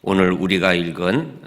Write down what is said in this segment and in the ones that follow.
오늘 우리가 읽은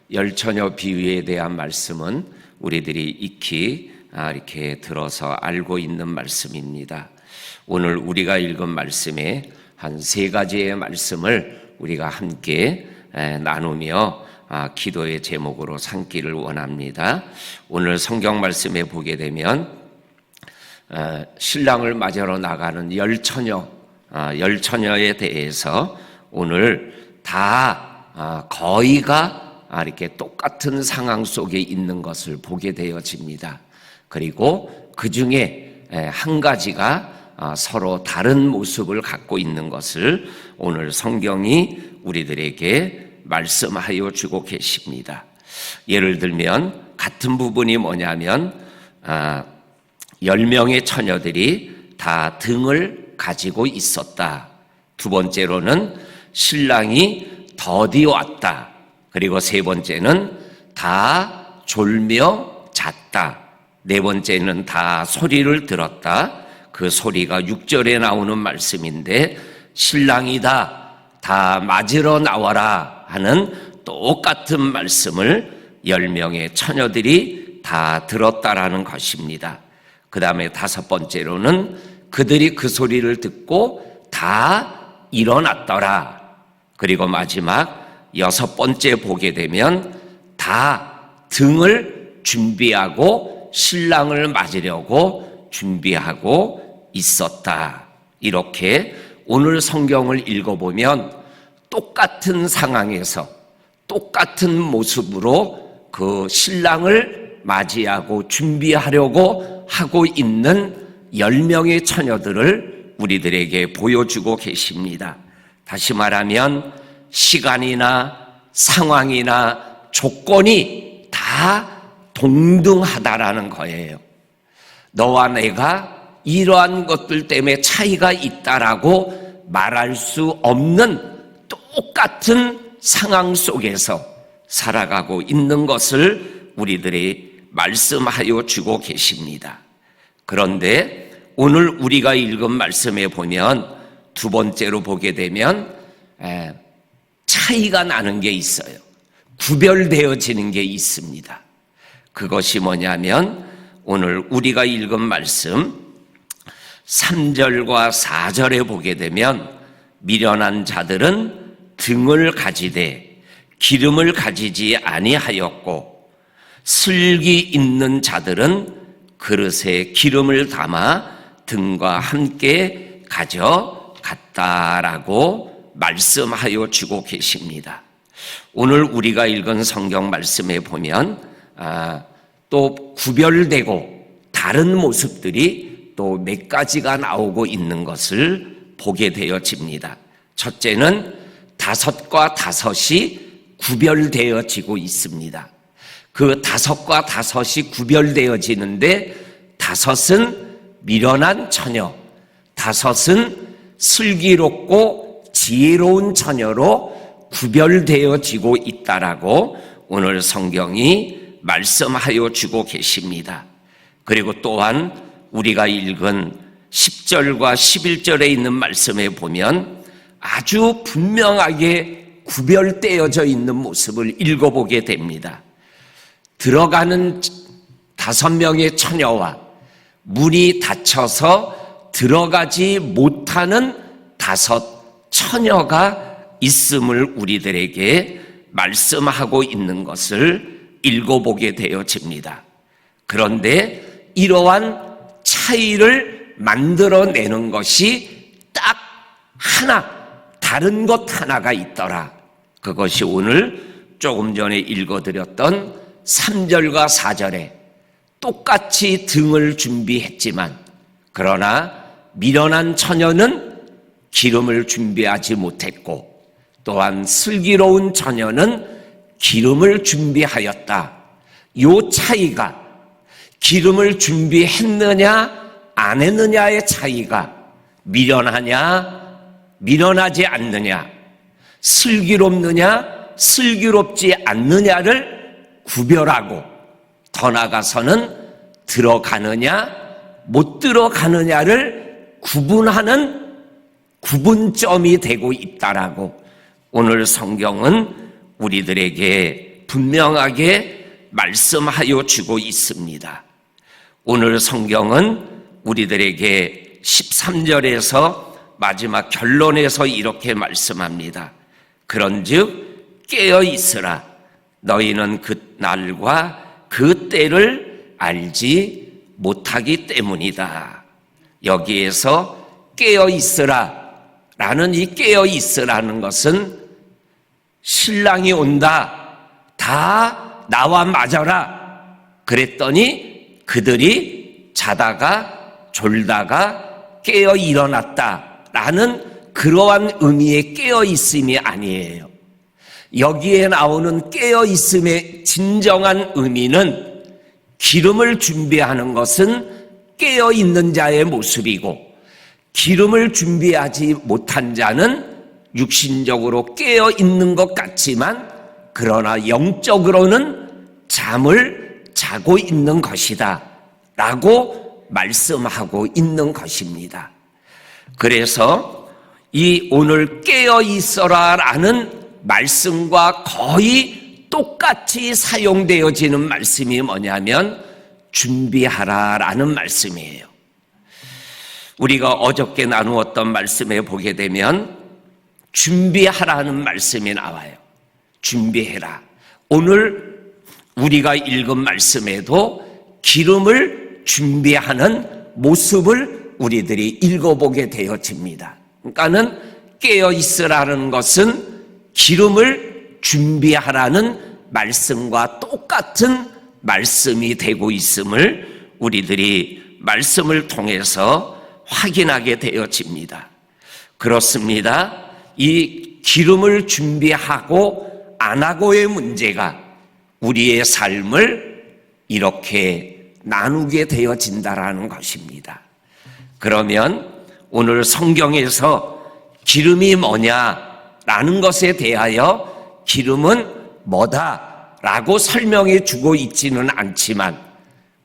열처녀 비유에 대한 말씀은 우리들이 익히 이렇게 들어서 알고 있는 말씀입니다. 오늘 우리가 읽은 말씀에 한 3가지의 말씀을 우리가 함께 나누며 기도의 제목으로 삼기를 원합니다. 오늘 성경 말씀에 보게 되면 신랑을 맞으러 나가는 열처녀에 대해서 오늘 다 거의가 이렇게 똑같은 상황 속에 있는 것을 보게 되어집니다. 그리고 그 중에 한 가지가 서로 다른 모습을 갖고 있는 것을 오늘 성경이 우리들에게 말씀하여 주고 계십니다. 예를 들면 같은 부분이 뭐냐면 10명의 처녀들이 다 등을 가지고 있었다. 두 번째로는 신랑이 더디 왔다. 그리고 3번째는 다 졸며 잤다. 4번째는 다 소리를 들었다. 그 소리가 6절에 나오는 말씀인데 신랑이다, 다 맞으러 나와라 하는 똑같은 말씀을 10명의 처녀들이 다 들었다라는 것입니다. 그 다음에 5번째로는 그들이 그 소리를 듣고 다 일어났더라. 그리고 마지막 6번째 보게 되면 다 등을 준비하고 신랑을 맞으려고 준비하고 있었다. 이렇게 오늘 성경을 읽어보면 똑같은 상황에서 똑같은 모습으로 그 신랑을 맞이하고 준비하려고 하고 있는 10명의 처녀들을 우리들에게 보여주고 계십니다. 다시 말하면 시간이나 상황이나 조건이 다 동등하다라는 거예요. 너와 내가 이러한 것들 때문에 차이가 있다라고 말할 수 없는 똑같은 상황 속에서 살아가고 있는 것을 우리들이 말씀하여 주고 계십니다. 그런데 오늘 우리가 읽은 말씀에 보면 두 번째로 보게 되면 차이가 나는 게 있어요. 구별되어지는 게 있습니다. 그것이 뭐냐면 오늘 우리가 읽은 말씀 3절과 4절에 보게 되면 미련한 자들은 등을 가지되 기름을 가지지 아니하였고 슬기 있는 자들은 그릇에 기름을 담아 등과 함께 가져갔다라고 말씀하여 주고 계십니다. 오늘 우리가 읽은 성경 말씀에 보면 또 구별되고 다른 모습들이 또 몇 가지가 나오고 있는 것을 보게 되어집니다. 첫째는 5과 5이 구별되어지고 있습니다. 그 5과 5이 구별되어지는데 5은 미련한 처녀, 5은 슬기롭고 지혜로운 처녀로 구별되어지고 있다라고 오늘 성경이 말씀하여 주고 계십니다. 그리고 또한 우리가 읽은 10절과 11절에 있는 말씀에 보면 아주 분명하게 구별되어져 있는 모습을 읽어보게 됩니다. 들어가는 5명의 처녀와 문이 닫혀서 들어가지 못하는 5 처녀가 있음을 우리들에게 말씀하고 있는 것을 읽어보게 되어집니다. 그런데 이러한 차이를 만들어내는 것이 딱 하나, 다른 것 하나가 있더라. 그것이 오늘 조금 전에 읽어드렸던 3절과 4절에 똑같이 등을 준비했지만 그러나 미련한 처녀는 기름을 준비하지 못했고 또한 슬기로운 처녀는 기름을 준비하였다. 이 차이가 기름을 준비했느냐 안 했느냐의 차이가 미련하냐 미련하지 않느냐 슬기롭느냐 슬기롭지 않느냐를 구별하고 더 나아가서는 들어가느냐 못 들어가느냐를 구분하는 구분점이 되고 있다라고 오늘 성경은 우리들에게 분명하게 말씀하여 주고 있습니다. 오늘 성경은 우리들에게 13절에서 마지막 결론에서 이렇게 말씀합니다. 그런즉 깨어 있으라. 너희는 그 날과 그 때를 알지 못하기 때문이다. 여기에서 깨어 있으라 라는 이 깨어 있으라는 것은 신랑이 온다. 다 나와 맞아라. 그랬더니 그들이 자다가 졸다가 깨어 일어났다 라는 그러한 의미의 깨어 있음이 아니에요. 여기에 나오는 깨어 있음의 진정한 의미는 기름을 준비하는 것은 깨어 있는 자의 모습이고, 기름을 준비하지 못한 자는 육신적으로 깨어 있는 것 같지만 그러나 영적으로는 잠을 자고 있는 것이다 라고 말씀하고 있는 것입니다. 그래서 이 오늘 깨어 있어라 라는 말씀과 거의 똑같이 사용되어지는 말씀이 뭐냐면 준비하라 라는 말씀이에요. 우리가 어저께 나누었던 말씀에 보게 되면 준비하라는 말씀이 나와요. 준비해라. 오늘 우리가 읽은 말씀에도 기름을 준비하는 모습을 우리들이 읽어보게 되어집니다. 그러니까는 깨어 있으라는 것은 기름을 준비하라는 말씀과 똑같은 말씀이 되고 있음을 우리들이 말씀을 통해서 확인하게 되어집니다. 그렇습니다. 이 기름을 준비하고 안 하고의 문제가 우리의 삶을 이렇게 나누게 되어진다라는 것입니다. 그러면 오늘 성경에서 기름이 뭐냐라는 것에 대하여 기름은 뭐다라고 설명해 주고 있지는 않지만,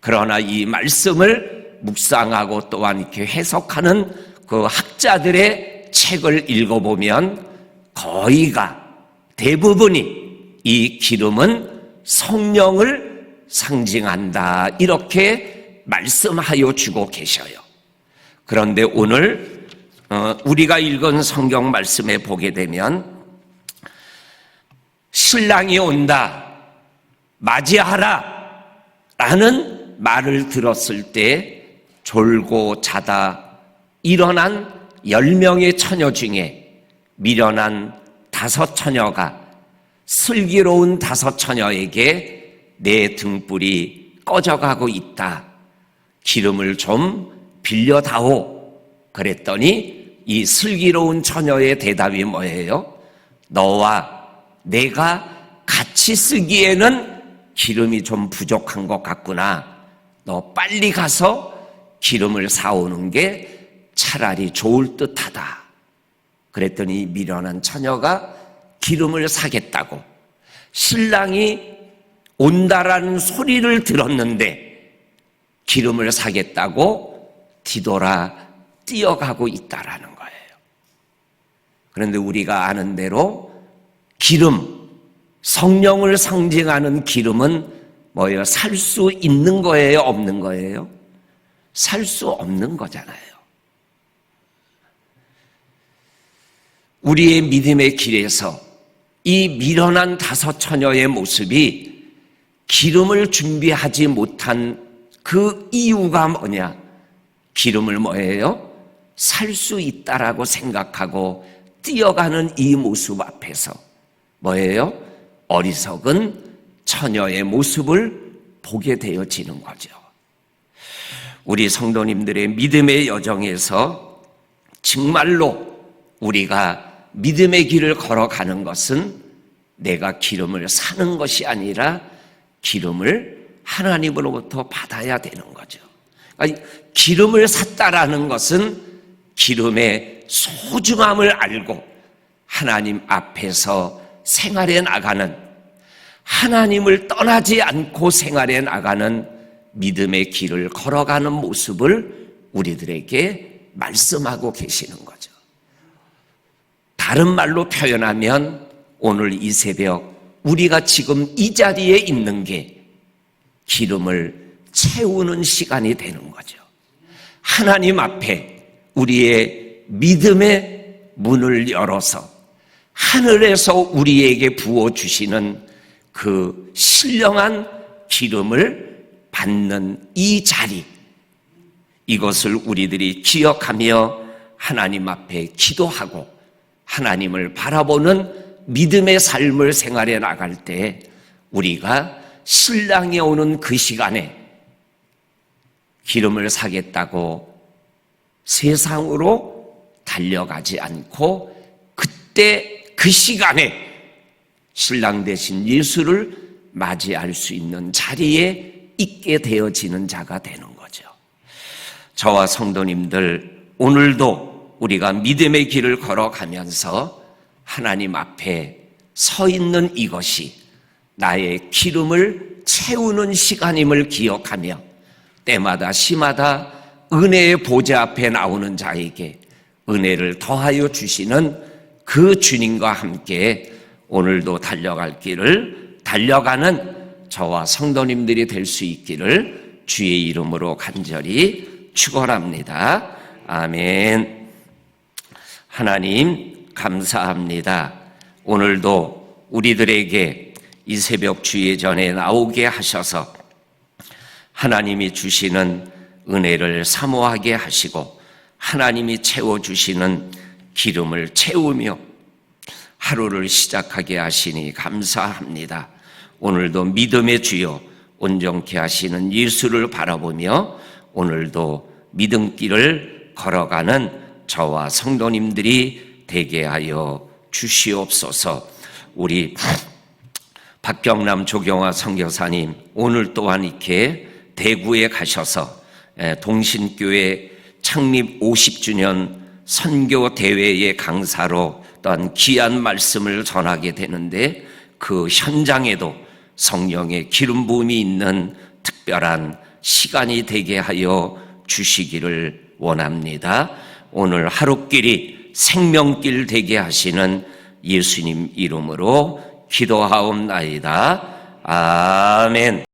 그러나 이 말씀을 묵상하고 또한 이렇게 해석하는 그 학자들의 책을 읽어보면 거의가 대부분이 이 기름은 성령을 상징한다 이렇게 말씀하여 주고 계셔요. 그런데 오늘 우리가 읽은 성경 말씀에 보게 되면 신랑이 온다, 맞이하라 라는 말을 들었을 때 졸고 자다 일어난 10명의 처녀 중에 미련한 5 처녀가 슬기로운 5 처녀에게 내 등불이 꺼져가고 있다. 기름을 좀 빌려다오. 그랬더니 이 슬기로운 처녀의 대답이 뭐예요? 너와 내가 같이 쓰기에는 기름이 좀 부족한 것 같구나. 너 빨리 가서 기름을 사오는 게 차라리 좋을 듯하다. 그랬더니 미련한 처녀가 기름을 사겠다고, 신랑이 온다라는 소리를 들었는데 기름을 사겠다고 뒤돌아 뛰어가고 있다라는 거예요. 그런데 우리가 아는 대로 기름, 성령을 상징하는 기름은 뭐예요? 살 수 있는 거예요? 없는 거예요? 살 수 없는 거잖아요. 우리의 믿음의 길에서 이 미련한 5 처녀의 모습이 기름을 준비하지 못한 그 이유가 뭐냐? 기름을 뭐예요? 살 수 있다라고 생각하고 뛰어가는 이 모습 앞에서 뭐예요? 어리석은 처녀의 모습을 보게 되어지는 거죠. 우리 성도님들의 믿음의 여정에서 정말로 우리가 믿음의 길을 걸어가는 것은 내가 기름을 사는 것이 아니라 기름을 하나님으로부터 받아야 되는 거죠. 기름을 샀다라는 것은 기름의 소중함을 알고 하나님 앞에서 생활해 나가는, 하나님을 떠나지 않고 생활해 나가는 믿음의 길을 걸어가는 모습을 우리들에게 말씀하고 계시는 거죠. 다른 말로 표현하면 오늘 이 새벽 우리가 지금 이 자리에 있는 게 기름을 채우는 시간이 되는 거죠. 하나님 앞에 우리의 믿음의 문을 열어서 하늘에서 우리에게 부어주시는 그 신령한 기름을 받는 이 자리, 이것을 우리들이 기억하며 하나님 앞에 기도하고 하나님을 바라보는 믿음의 삶을 생활해 나갈 때 우리가 신랑이 오는 그 시간에 기름을 사겠다고 세상으로 달려가지 않고 그때 그 시간에 신랑 되신 예수를 맞이할 수 있는 자리에 있게 되어지는 자가 되는 거죠. 저와 성도님들, 오늘도 우리가 믿음의 길을 걸어가면서 하나님 앞에 서 있는 이것이 나의 기름을 채우는 시간임을 기억하며 때마다 시마다 은혜의 보좌 앞에 나오는 자에게 은혜를 더하여 주시는 그 주님과 함께 오늘도 달려갈 길을 달려가는 저와 성도님들이 될 수 있기를 주의 이름으로 간절히 축원합니다. 아멘. 하나님 감사합니다. 오늘도 우리들에게 이 새벽 주의 전에 나오게 하셔서 하나님이 주시는 은혜를 사모하게 하시고 하나님이 채워주시는 기름을 채우며 하루를 시작하게 하시니 감사합니다. 오늘도 믿음의 주여 온전케 하시는 예수를 바라보며 오늘도 믿음길을 걸어가는 저와 성도님들이 되게 하여 주시옵소서. 우리 박경남 조경화 선교사님 오늘 또한 이렇게 대구에 가셔서 동신교회 창립 50주년 선교 대회의 강사로 또한 귀한 말씀을 전하게 되는데 그 현장에도 성령의 기름 부음이 있는 특별한 시간이 되게 하여 주시기를 원합니다. 오늘 하루길이 생명길 되게 하시는 예수님 이름으로 기도하옵나이다. 아멘.